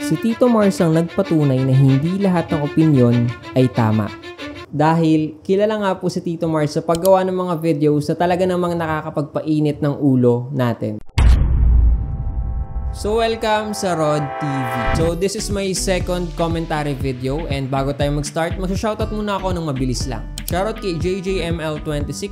Si Tito Mars ang nagpatunay na hindi lahat ng opinyon ay tama. Dahil kilala nga po si Tito Mars sa paggawa ng mga videos na talaga namang nakakapagpainit ng ulo natin. So welcome sa Rod TV. So this is my second commentary video, and bago tayo mag-start, mag-shoutout muna ako ng mabilis lang. Shoutout kay JJML26,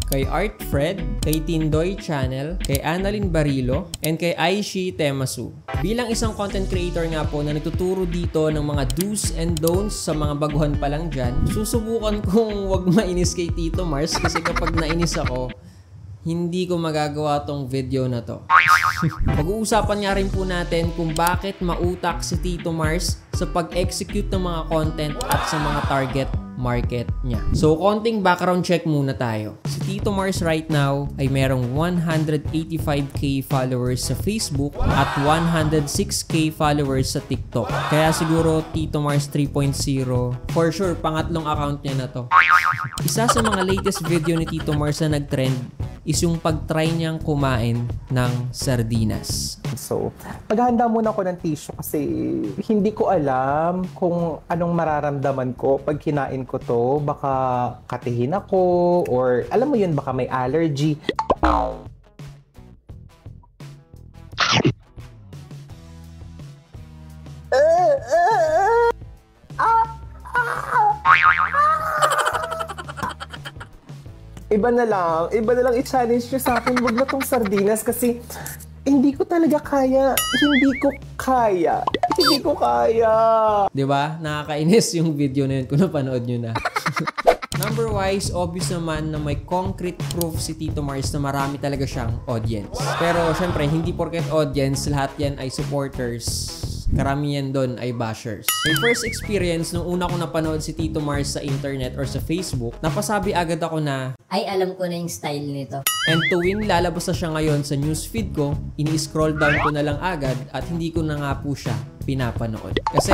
kay Art Fred, kay Tindoy Channel, kay Annalyn Barilo, and kay Aishi Temasu. Bilang isang content creator nga po na nagtuturo dito ng mga do's and don'ts sa mga baguhan pa lang dyan, susubukan kong wag mainis kay Tito Mars kasi kapag nainis ako, hindi ko magagawa tong video na to. Pag-uusapan nga rin po natin kung bakit mautak si Tito Mars sa pag-execute ng mga content at sa mga target market niya. So, konting background check muna tayo. Si Tito Mars right now ay merong 185k followers sa Facebook at 106k followers sa TikTok. Kaya siguro Tito Mars 3.0, for sure, pangatlong account niya na to. Isa sa mga latest video ni Tito Mars na nag-trend is yung pag-try niyang kumain ng sardinas. So, maghahanda muna ako ng tissue kasi hindi ko alam kung anong mararamdaman ko pag kinain ko to. Baka katihin ako or alam mo yun, baka may allergy. Iba na lang i-challenge nyo sa akin, wag na tong sardinas kasi hindi ko talaga kaya. Hindi ko kaya. Diba? Nakakainis yung video na yun kung napanood nyo na. Number wise, obvious naman na may concrete proof si Tito Mars na marami talaga siyang audience. Pero syempre, hindi porket audience, lahat yan ay supporters. Karamihan doon ay bashers. My first experience nung una ko napanood si Tito Mars sa internet or sa Facebook, napasabi agad ako na, ay, alam ko na yung style nito. And tuwing lalabas na siya ngayon sa newsfeed ko, ini-scroll down ko na lang agad at hindi ko na nga po siya pinapanood. Kasi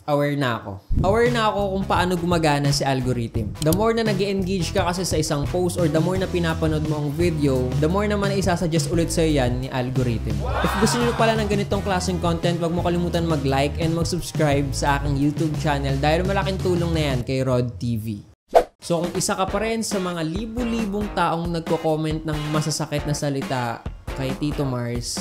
aware na ako kung paano gumagana si algorithm. The more na nag-engage ka kasi sa isang post or the more na pinapanood mo ang video, the more naman na isasuggest ulit sa'yo yan ni algorithm. If gusto niyo pala ng ganitong klaseng content, wag mo kalimutan mag-like and mag-subscribe sa aking YouTube channel dahil malaking tulong na yan kay Rod TV. So kung isa ka pa rin sa mga libu-libong taong nagko-comment ng masasakit na salita kay Tito Mars,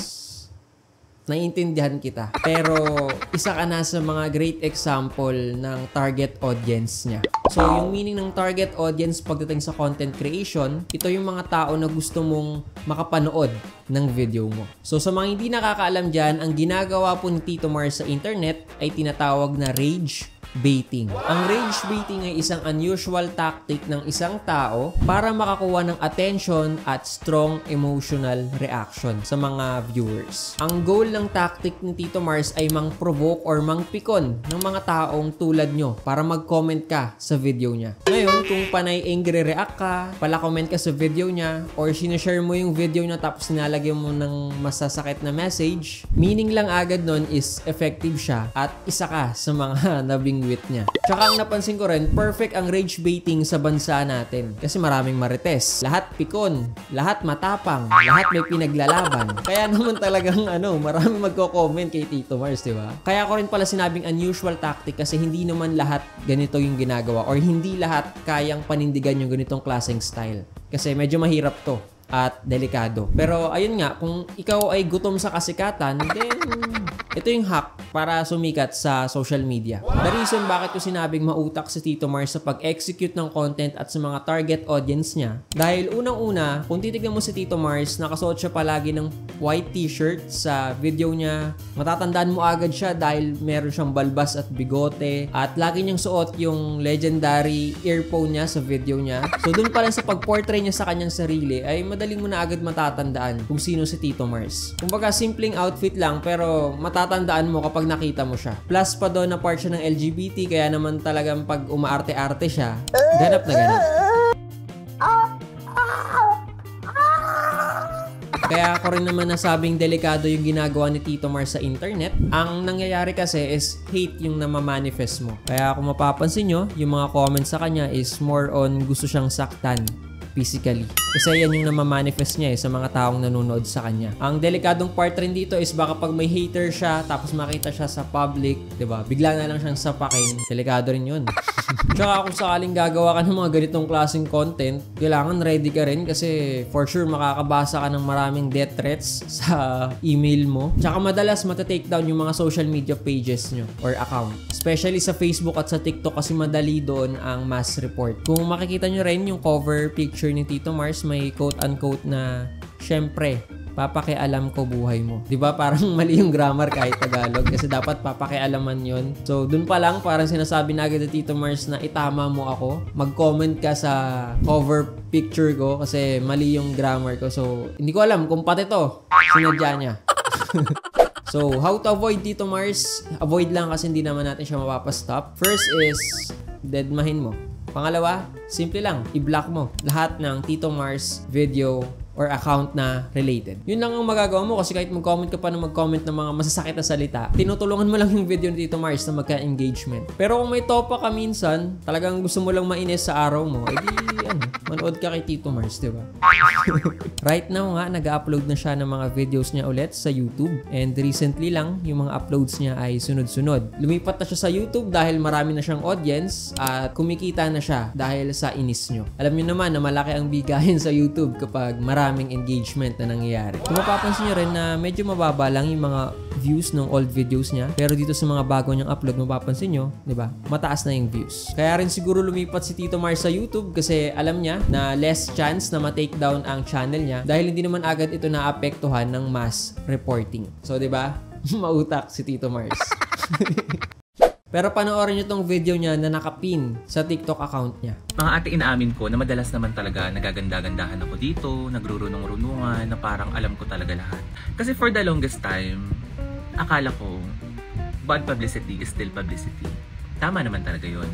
naiintindihan kita. Pero isa ka na sa mga great example ng target audience niya. So yung meaning ng target audience pagdating sa content creation, ito yung mga tao na gusto mong makapanood ng video mo. So sa mga hindi nakakaalam dyan, ang ginagawa po ni Tito Mars sa internet ay tinatawag na rage baiting. Ang rage baiting ay isang unusual tactic ng isang tao para makakuha ng attention at strong emotional reaction sa mga viewers. Ang goal ng tactic ni Tito Mars ay mang-provoke or mang-pikon ng mga taong tulad nyo para mag-comment ka sa video niya. Ngayon, kung panay angry react ka, pala-comment ka sa video niya, or sinashare mo yung video niya tapos nilalagyan mo ng masasakit na message, meaning lang agad nun is effective siya at isa ka sa mga nabing niya. Tsaka ang napansin ko rin, perfect ang rage baiting sa bansa natin. Kasi maraming marites. Lahat pikon. Lahat matapang. Lahat may pinaglalaban. Kaya naman talagang maraming magko-comment kay Tito Mars, di ba? Kaya ko rin pala sinabing unusual tactic kasi hindi naman lahat ganito yung ginagawa or hindi lahat kayang panindigan yung ganitong klaseng style. Kasi medyo mahirap to at delikado. Pero ayun nga, kung ikaw ay gutom sa kasikatan, then ito yung hack para sumikat sa social media. The reason bakit ko sinabing mautak si Tito Mars sa pag-execute ng content at sa mga target audience niya, dahil unang-una, kung titignan mo si Tito Mars, nakasuot siya palagi ng white t-shirt sa video niya. Matatandaan mo agad siya dahil meron siyang balbas at bigote at lagi niyang suot yung legendary earphone niya sa video niya. So dun pa lang sa pag-portray niya sa kanyang sarili ay madaling mo na agad matatandaan kung sino si Tito Mars. Kumbaga simpleng outfit lang pero matatandaan mo kapag nakita mo siya. Plus pa doon na part siya ng LGBT kaya naman talagang pag umaarte-arte siya, ganap na ganap. Kaya ako rin naman nasabing delikado yung ginagawa ni Tito Mars sa internet. Ang nangyayari kasi is hate yung namamanifest mo. Kaya kung mapapansin nyo, yung mga comments sa kanya is more on gusto siyang saktan physically. Kasi yan yung namamanifest niya sa mga taong nanonood sa kanya. Ang delikadong part rin dito is baka pag may hater siya tapos makita siya sa public, 'di ba? Bigla na lang siyang sapakin. Delikado rin 'yun. Tsaka kung sakaling gagawa ka ng mga ganitong klaseng content, kailangan ready ka rin kasi for sure makakabasa ka ng maraming death threats sa email mo. Tsaka madalas mata-take down yung mga social media pages nyo or account. Especially sa Facebook at sa TikTok kasi madali doon ang mass report. Kung makikita nyo rin yung cover picture ni Tito Mars, may quote-unquote na, syempre, papakialam ko buhay mo. 'Di ba? Parang mali yung grammar kahit Tagalog kasi dapat papakialaman 'yon. So, dun pa lang parang sinasabi na agad ni Tito Mars na itama mo ako. Mag-comment ka sa cover picture ko kasi mali yung grammar ko. So, hindi ko alam kung pati to sinadya niya. So, how to avoid Tito Mars? Avoid lang kasi hindi naman natin siya mapapastop. First is deadmahin mo. Pangalawa, simple lang, i-block mo lahat ng Tito Mars video or account na related. Yun lang ang magagawa mo kasi kahit mag-comment ka pa ng mag-comment ng mga masasakit na salita, tinutulungan mo lang yung video ni Tito Mars na magka-engagement. Pero kung may topa ka minsan, talagang gusto mo lang mainis sa araw mo, edi manood ka kay Tito Mars, di ba? Right now nga, nag-upload na siya ng mga videos niya ulit sa YouTube. And recently lang, yung mga uploads niya ay sunod-sunod. Lumipat na siya sa YouTube dahil marami na siyang audience at kumikita na siya dahil sa inis nyo. Alam niyo naman na malaki ang bigahin sa YouTube kapag maraming engagement na nangyayari. Kung mapapansin nyo rin na medyo mababa lang yung mga views ng old videos niya, pero dito sa mga bago niyang upload, mapapansin nyo, di ba? Mataas na yung views. Kaya rin siguro lumipat si Tito Mars sa YouTube kasi alam niya na less chance na ma-take down ang channel niya dahil hindi naman agad ito naapektuhan ng mass reporting. So, di ba? Mautak si Tito Mars. Pero panoorin nyo tong video niya na nakapin sa TikTok account niya. Mga ate, inaamin ko na madalas naman talaga nagaganda-gandahan ako dito, nagrurunong-runungan, na parang alam ko talaga lahat. Kasi for the longest time, akala ko, bad publicity is still publicity. Tama naman talaga yun.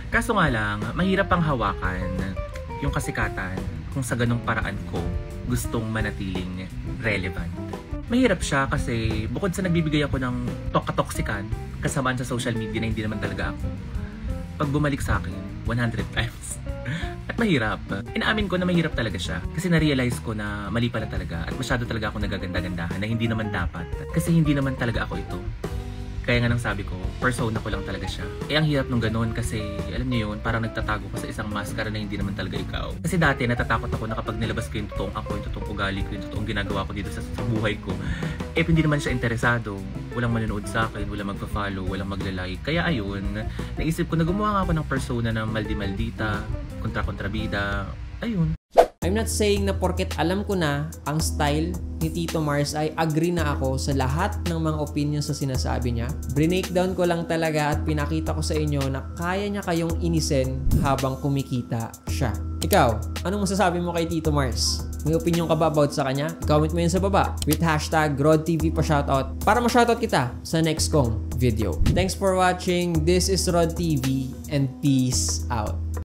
Kaso nga lang, mahirap pang hawakan yung kasikatan kung sa ganong paraan ko gustong manatiling relevant. Mahirap siya kasi bukod sa nagbibigay ako ng katoksikan, kasamaan sa social media na hindi naman talaga ako, pag bumalik sa akin, 100 times. At mahirap. Inaamin ko na mahirap talaga siya. Kasi na-realize ko na mali pala talaga at masyado talaga ako nagaganda-gandahan na hindi naman dapat. Kasi hindi naman talaga ako ito. Kaya nga nang sabi ko, persona ko lang talaga siya. Ang hirap nung ganun kasi, alam niyo yun, parang nagtatago ka sa isang maskara na hindi naman talaga ikaw. Kasi dati, natatakot ako na kapag nilabas ko yung totoong ako, yung totoong ugali ko, yung totoong ginagawa ko dito sa buhay ko, hindi naman siya interesado. Walang manonood sa akin, walang magpa-follow, walang magla-like. Kaya ayun, naisip ko na gumawa nga ako ng persona na maldi-maldita, kontra-kontrabida, ayun. I'm not saying na porket alam ko na ang style ni Tito Mars ay agree na ako sa lahat ng mga opinions sa sinasabi niya. Breakdown ko lang talaga at pinakita ko sa inyo na kaya niya kayong inisin habang kumikita siya. Ikaw, anong masasabi mo kay Tito Mars? May opinion ka ba about sa kanya? Comment mo yun sa baba with hashtag RodTV pa shoutout para ma-shoutout kita sa next kong video. Thanks for watching. This is RodTV and peace out.